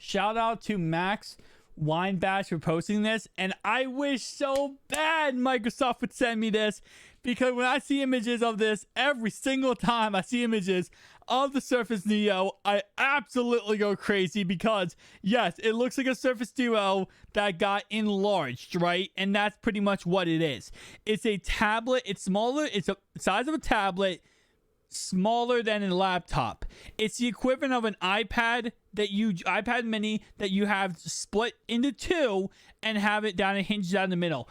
shout out to Max Weinbash for posting this, and I wish so bad Microsoft would send me this, because when I see images of this, every single time I see images of the Surface Neo, I absolutely go crazy, because yes, it looks like a Surface Duo that got enlarged, right? And that's pretty much what it is. It's a tablet. It's smaller. It's the size of a tablet, smaller than a laptop. It's the equivalent of an iPad mini that you have split into two and have it down and hinged down the middle.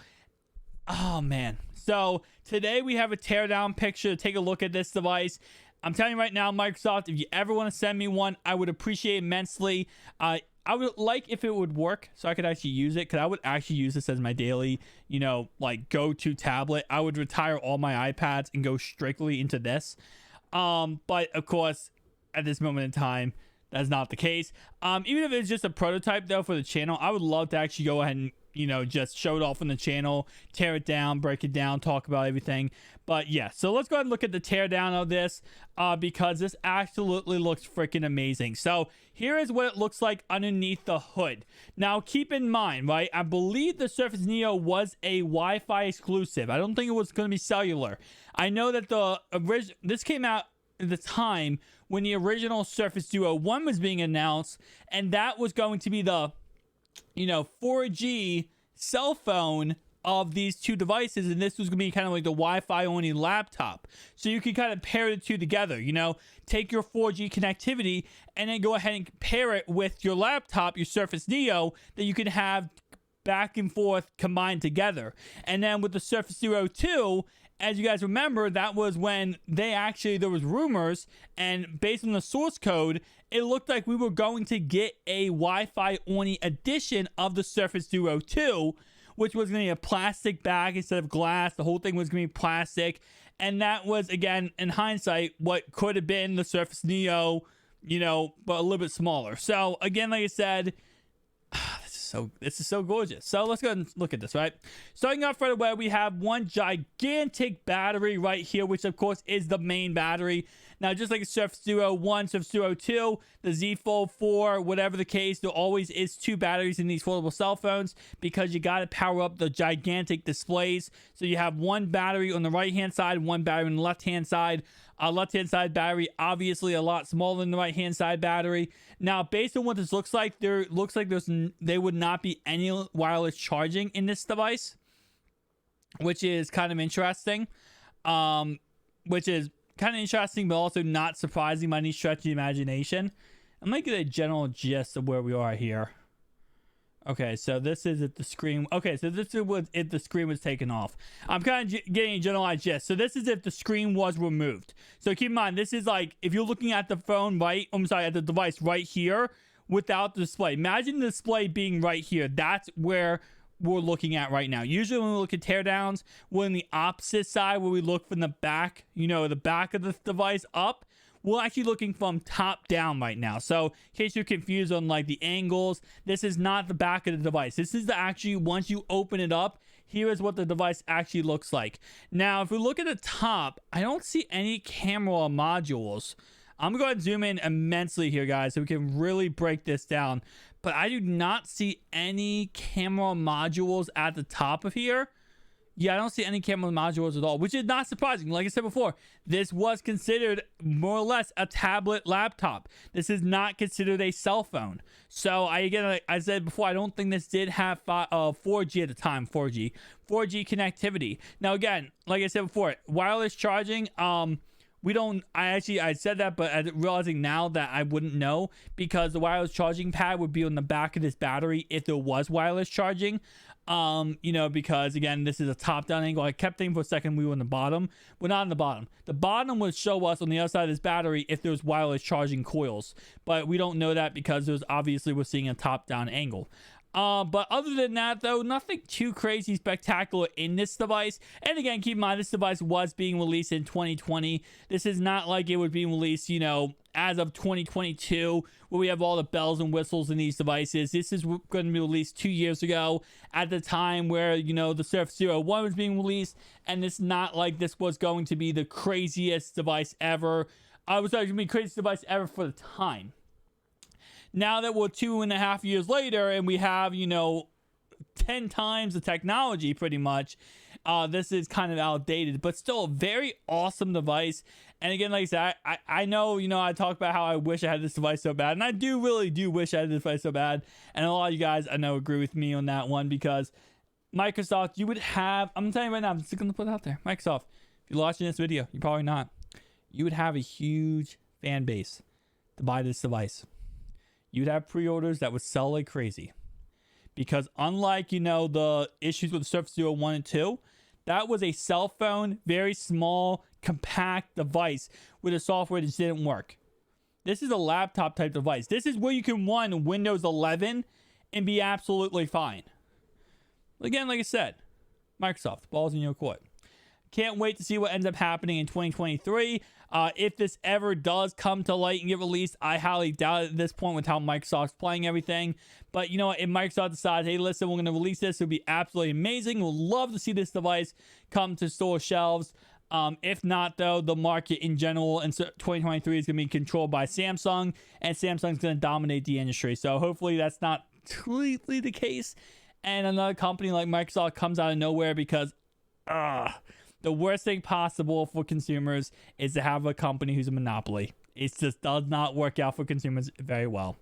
Oh man. So today we have a teardown picture to take a look at this device. I'm telling you right now, Microsoft, if you ever want to send me one, I would appreciate it immensely. I would like if it would work so I could actually use it, because I would actually use this as my daily, like go-to tablet. I would retire all my iPads and go strictly into this. But of course, at this moment in time, that's not the case. Even if it's just a prototype though for the channel, I would love to actually go ahead and just show it off on the channel, tear it down, break it down, talk about everything. But yeah, so let's go ahead and look at the teardown of this, because this absolutely looks freaking amazing. So here is what it looks like underneath the hood. Now keep in mind, right, I believe the Surface Neo was a Wi-Fi exclusive. I don't think it was going to be cellular. I know that this came out at the time when the original Surface Duo 1 was being announced, and that was going to be the 4G cell phone of these two devices, and this was going to be kind of like the Wi-Fi only laptop. So you can kind of pair the two together, take your 4G connectivity and then go ahead and pair it with your laptop, your Surface Neo, that you can have back and forth combined together. And then with the Surface Duo 2, as you guys remember, that was when there was rumors, and based on the source code, it looked like we were going to get a Wi-Fi only edition of the Surface Duo 2, which was going to be a plastic bag instead of glass. The whole thing was going to be plastic. And that was, again, in hindsight, what could have been the Surface Neo, but a little bit smaller. So again, like I said, this is so gorgeous. So let's go ahead and look at this, right? Starting off right away, we have one gigantic battery right here, which of course is the main battery. Now, just like a Surface Duo 1, Surface Duo 2, the Z Fold 4, whatever the case, there always is two batteries in these foldable cell phones, because you got to power up the gigantic displays. So you have one battery on the right-hand side, one battery on the left-hand side. Left-hand side battery, obviously a lot smaller than the right-hand side battery. Now, based on what this looks like, there would not be any wireless charging in this device, which is kind of interesting. But also not surprising by any stretch of the imagination. I'm gonna get a general gist of where we are here. Okay, so this is if the screen. Okay, so this is if the screen was taken off. I'm kind of getting a generalized gist. So this is if the screen was removed. So keep in mind, this is like if you're looking at the phone at the device right here without the display. Imagine the display being right here. That's where we're looking at right now. Usually when we look at teardowns, we're on the opposite side where we look from the back, the back of the device up. We're actually looking from top down right now. So in case you're confused on like the angles, this is not the back of the device. This is once you open it up, here is what the device actually looks like. Now, if we look at the top, I don't see any camera modules. I'm going to go ahead and zoom in immensely here, guys, so we can really break this down. But I do not see any camera modules at the top of here. Yeah, I don't see any camera modules at all, which is not surprising. Like I said before, this was considered more or less a tablet laptop. This is not considered a cell phone. So like I said before, I don't think this did have 4G at the time, 4G connectivity. Now, again, like I said before, wireless charging, I said that, but I'm realizing now that I wouldn't know, because the wireless charging pad would be on the back of this battery if there was wireless charging. Because again, this is a top-down angle. I kept thinking for a second we were on the bottom. We're not on the bottom. The bottom would show us on the other side of this battery if there's wireless charging coils, but we don't know that because we're seeing a top-down angle. But other than that, though, nothing too crazy spectacular in this device. And again, keep in mind, this device was being released in 2020. This is not like it was being released, as of 2022, where we have all the bells and whistles in these devices. This is going to be released 2 years ago at the time where, the Surface Duo 1 was being released. And it's not like this was going to be the craziest device ever. I was going to be the craziest device ever for the time. now that we're 2.5 years later and we have, 10 times the technology pretty much, this is kind of outdated, but still a very awesome device. And again, like I said, I know, I talk about how I wish I had this device so bad, and I really do wish I had this device so bad. And a lot of you guys, I know, agree with me on that one, because Microsoft, you would have, I'm telling you right now, I'm just going to put it out there. Microsoft, if you're watching this video, you're probably not. You would have a huge fan base to buy this device. You'd have pre-orders that would sell like crazy. Because unlike, the issues with the Surface Duo 1 and 2, that was a cell phone, very small, compact device with a software that just didn't work. This is a laptop type device. This is where you can run Windows 11 and be absolutely fine. Again, like I said, Microsoft, the ball's in your court. Can't wait to see what ends up happening in 2023. If this ever does come to light and get released, I highly doubt it at this point with how Microsoft's playing everything. But you know what? If Microsoft decides, hey, listen, we're going to release this, it would be absolutely amazing. We'll love to see this device come to store shelves. If not, though, the market in general in 2023 is going to be controlled by Samsung, and Samsung's going to dominate the industry. So hopefully that's not completely the case, and another company like Microsoft comes out of nowhere, because the worst thing possible for consumers is to have a company who's a monopoly. It just does not work out for consumers very well.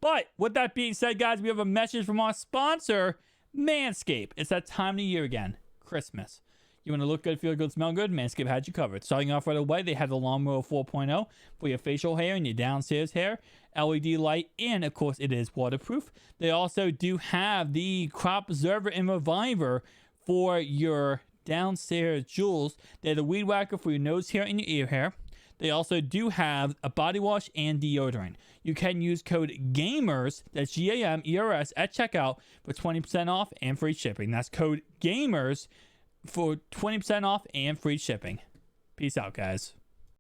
But with that being said, guys, we have a message from our sponsor, Manscaped. It's that time of the year again, Christmas. You want to look good, feel good, smell good? Manscaped had you covered. Starting off right away, they have the Lawnmower 4.0 for your facial hair and your downstairs hair, LED light, and of course it is waterproof. They also do have the Crop Preserver and Reviver for your downstairs jewels. They're the weed whacker for your nose hair and your ear hair. They also do have a body wash and deodorant. You can use code GAMERS, that's GAMERS, at checkout for 20% off and free shipping. That's code GAMERS for 20% off and free shipping. Peace out, guys.